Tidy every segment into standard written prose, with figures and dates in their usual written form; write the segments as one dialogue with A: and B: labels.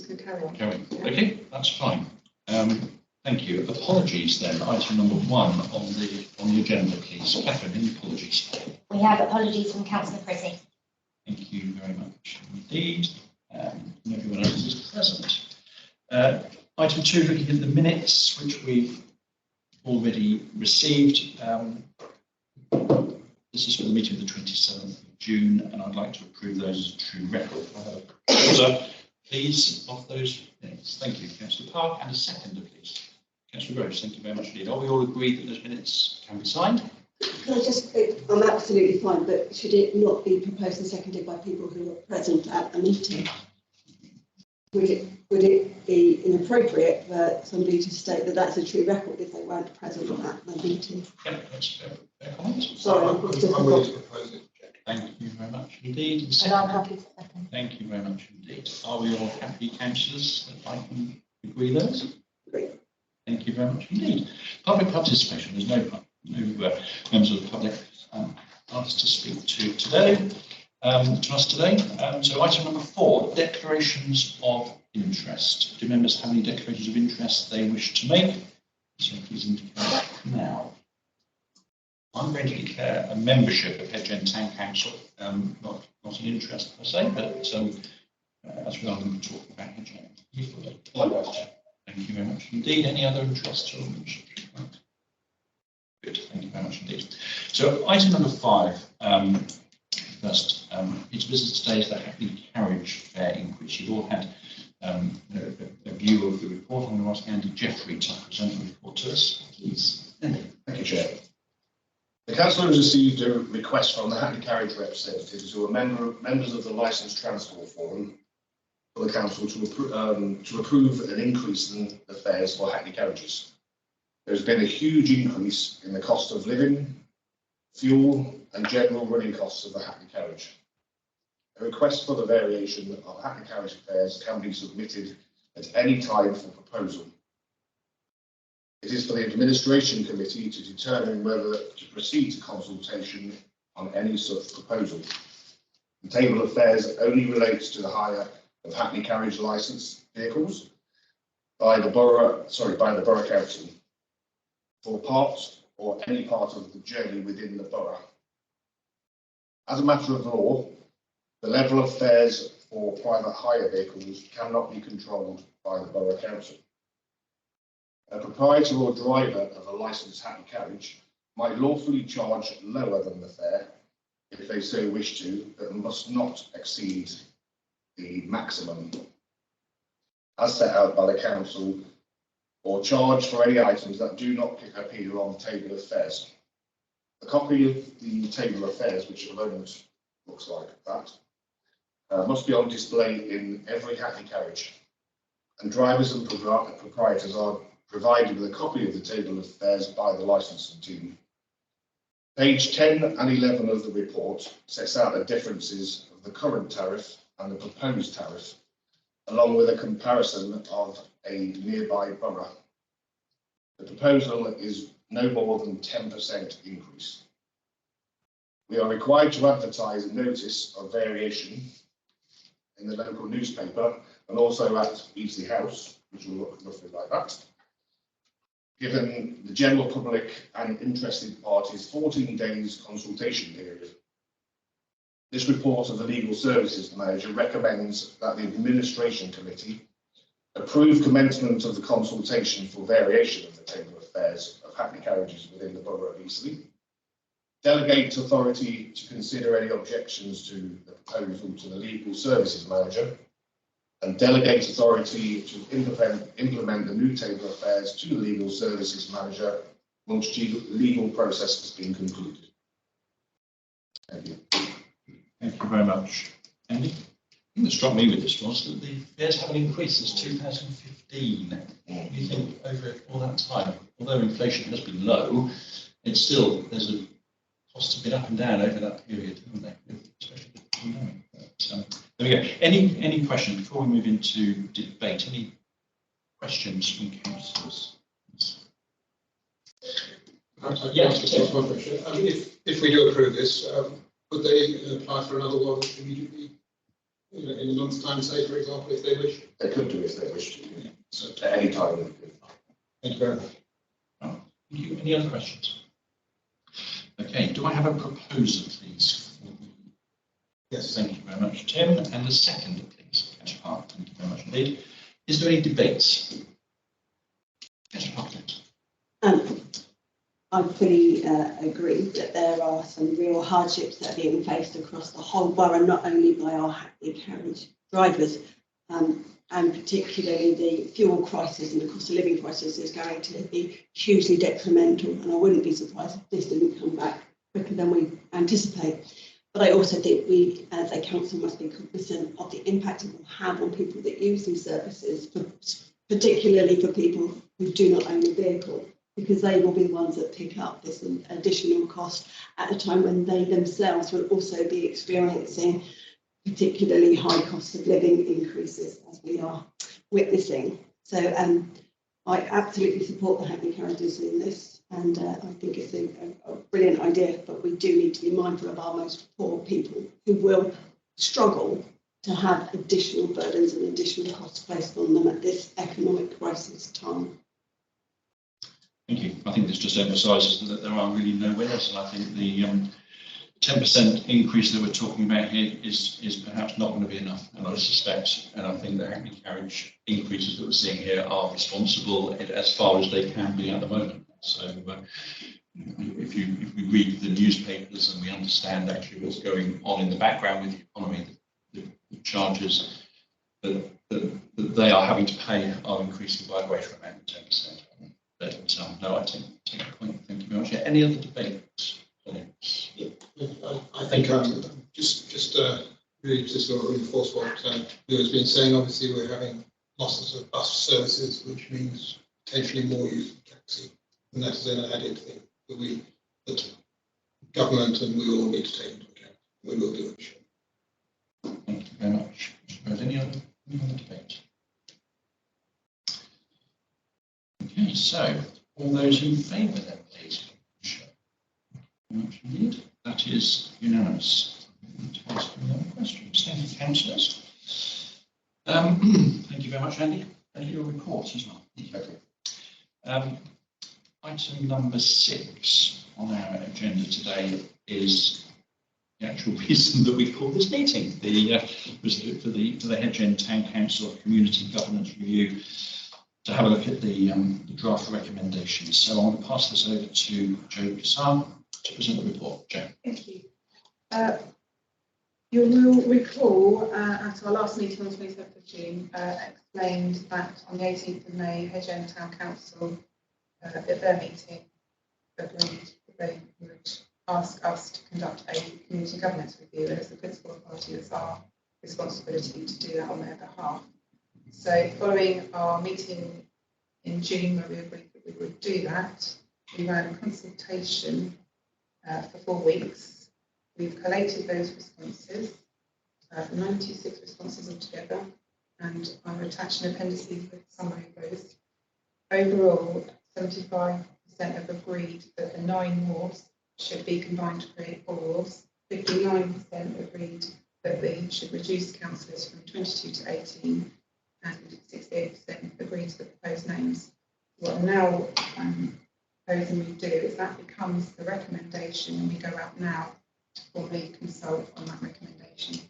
A: so carry on.
B: Carry on. Okay, that's fine. Thank you. Apologies then. Item number 1 on the agenda, please. Catherine, any apologies?
C: We have apologies from Councillor Frizzy.
B: Thank you very much indeed. And everyone else is present. Item 2, looking at the minutes, which we've already received. This is for the meeting of the 27th of June, and I'd like to approve those as a true record. Order, please, of those minutes. Thank you, Councillor Park, and a seconder, please. Councillor Groves, thank you very much indeed. Are we all agreed that those minutes can be signed?
D: Can I just, I'm absolutely fine, but should it not be proposed and seconded by people who were present at the meeting? Would it be inappropriate for somebody to state that that's a true record if they weren't present at the meeting?
B: Yeah, that's fair comment.
D: Sorry,
E: I'm willing to propose it.
B: Thank you very much indeed.
C: And I'm happy to second.
B: Thank you very much indeed. Are we all happy, councillors, that I can agree those?
D: Great.
B: Thank you very much indeed. Public participation. There's no members of the public asked to speak to us today. So item number 4, declarations of interest. Do members have any declarations of interest they wish to make? So please indicate now. I'm going to declare a membership of Hedge End Town Council, not an interest per se, but as we are going to talk about Hedge End. Thank you very much indeed. Any other interests or good, thank you very much indeed. So item number 5, first, it's business today is the Hackney carriage fare increase. You've all had a view of the report. I'm going to ask Andy Jeffery to present the report to us, please. Andy.
E: Thank you, Chair. The Council has received a request from the Hackney Carriage representatives who are members of the Licensed Transport Forum for the Council to approve an increase in the fares for Hackney carriages. There's been a huge increase in the cost of living, fuel and general running costs of the Hackney carriage. A request for the variation of Hackney carriage fares can be submitted at any time for proposal. It is for the Administration Committee to determine whether to proceed to consultation on any such proposal. The table of fares only relates to the hire of Hackney carriage licensed vehicles by the Borough Council for parts or any part of the journey within the borough. As a matter of law, the level of fares for private hire vehicles cannot be controlled by the Borough Council. A proprietor or driver of a licensed Hackney carriage might lawfully charge lower than the fare if they so wish to, but must not exceed the maximum as set out by the Council, or charge for any items that do not appear on the table of fares. A copy of the table of fares, which at the moment looks like that, must be on display in every Hackney carriage, and drivers and proprietors are provided with a copy of the table of fares by the licensing team. Page 10 and 11 of the report sets out the differences of the current tariff and the proposed tariff, along with a comparison of a nearby borough. The proposal is no more than 10% increase. We are required to advertise a notice of variation in the local newspaper and also at Easley House, which will look roughly like that, given the general public and interested parties 14 days consultation period. This report of the Legal Services Manager recommends that the Administration Committee approve commencement of the consultation for variation of the table of fares of Hackney carriages within the Borough of Eastleigh, delegate authority to consider any objections to the proposal to the Legal Services Manager, and delegate authority to implement the new table of fares to the Legal Services Manager once the legal process has been concluded. Thank you.
B: Thank you very much. Andy? The thing that struck me with this was that the fares haven't increased since 2015. You think over all that time, although inflation has been low, it's still, there's a costs have been up and down over that period, haven't they? Especially with the pandemic. But, there we go. Any questions before we move into debate? Any questions from councillors?
E: Yes. If we do approve this, would they apply for another one immediately
A: in a month's time, say, for example, if they wish?
E: They could do if they wish to,
A: So,
E: at any time.
A: thank you very much.
B: Thank you. Any other questions? Okay, do I have a proposer, please?
A: Yes.
B: Thank you very much, Tim. And the second, please. Councillor Park, thank you very much indeed. Is there any debates? Councillor Park, please.
D: I fully agree that there are some real hardships that are being faced across the whole borough, not only by our hackney carriage drivers, and particularly the fuel crisis and the cost of living crisis is going to be hugely detrimental. And I wouldn't be surprised if this didn't come back quicker than we anticipate. But I also think we, as a council, must be cognizant of the impact it will have on people that use these services, particularly for people who do not own a vehicle, because they will be the ones that pick up this additional cost at a time when they themselves will also be experiencing particularly high cost of living increases as we are witnessing. So I absolutely support the hackney carriages in this, and I think it's a brilliant idea, but we do need to be mindful of our most poor people who will struggle to have additional burdens and additional costs placed on them at this economic crisis time.
B: Thank you. I think this just emphasises that there are really no winners, and I think the 10% increase that we're talking about here is perhaps not going to be enough. And I suspect, and I think the hackney carriage increases that we're seeing here are responsible as far as they can be at the moment. So if we read the newspapers and we understand actually what's going on in the background with the economy, the charges that they are having to pay are increasing by a greater amount than 10%. But no, I take the point. Thank you very much. Any other debates?
A: Yeah, I think just really to sort of reinforce what Lou has been saying. Obviously, we're having losses of bus services, which means potentially more use of taxi, and that's an added thing that government and we all need to take into account. We will do it.
B: Thank you very much. Any other debate? Okay, so all those in favour then, please. Much indeed. That is unanimous. Ask any other questions. Thank you, councillors. Thank you very much, Andy. And your reports as well. Item number 6 on our agenda today is the actual reason that we call this meeting. For the Hedge End Town Council Community Governance Review to have a look at the draft recommendations. So I'm going to pass this over to Jo Cassar to present the report. Jo.
F: Thank you. You will recall at our last meeting on the 27th of June, explained that on the 18th of May, Hedge End Town Council at their meeting agreed that they would ask us to conduct a community governance review, and as the principal authority, it's our responsibility to do that on their behalf. So following our meeting in June, where we agreed that we would do that, we ran a consultation for 4 weeks. We've collated those responses, 96 responses altogether, and I've attached an appendices with a summary of those. Overall, 75% have agreed that the 9 wards should be combined to create 4 wards. 59% agreed that they should reduce councillors from 22 to 18, and 68% agreed to the proposed names. What I'm now proposing we do is that becomes the recommendation, and we go out now to formally consult on that recommendation.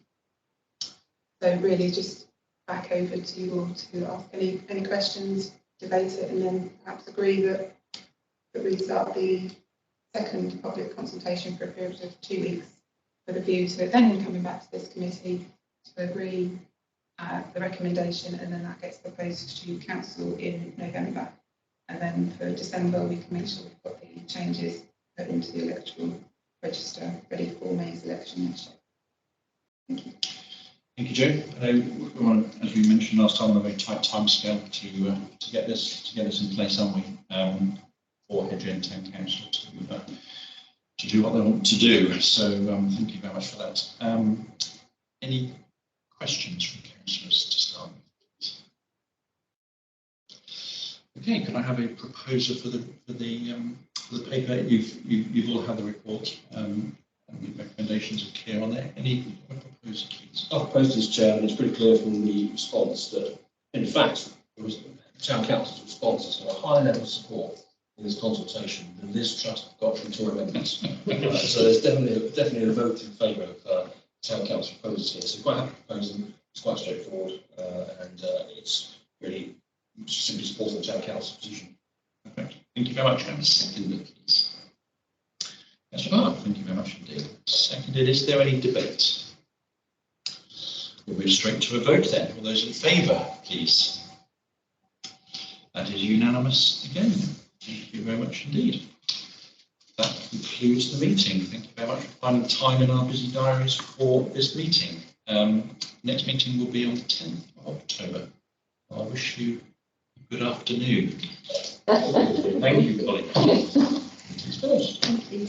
F: So really just back over to you all to ask any questions, debate it, and then perhaps agree that we start the second public consultation for a period of 2 weeks with a view to it then coming back to this committee to agree the recommendation, and then that gets proposed to council in November. And then for December, we can make sure we've got the changes put into the electoral register ready for May's election next year. Thank you.
B: Thank you, Jo. We're on, as we mentioned last time, on a very tight timescale to get this in place, aren't we? For Hedge End Town Council to do what they want to do. So thank you very much for that. Any questions from councillors to start with? Okay, can I have a proposer for the paper? You've all had the report. The recommendations are clear on there. Any proposed, please?
E: I've proposed this, Chair, and it's pretty clear from the response that, in fact, it was Town Council's response has got a high level of support in this consultation than Liz Trust got from Tory members. So there's definitely a vote in favour of Town Council proposals here. So quite happy to propose them. It's quite straightforward, and it's really simply supporting the Town Council's position.
B: Perfect. Thank you very much. And a second, please. Councillor Clark, thank you very much indeed. Seconded. Is there any debate? We'll move straight to a vote then. All those in favour, please. That is unanimous again. Thank you very much indeed. That concludes the meeting. Thank you very much for finding time in our busy diaries for this meeting. Next meeting will be on the 10th of October. I wish you a good afternoon. Thank you, colleagues.
D: Thank you.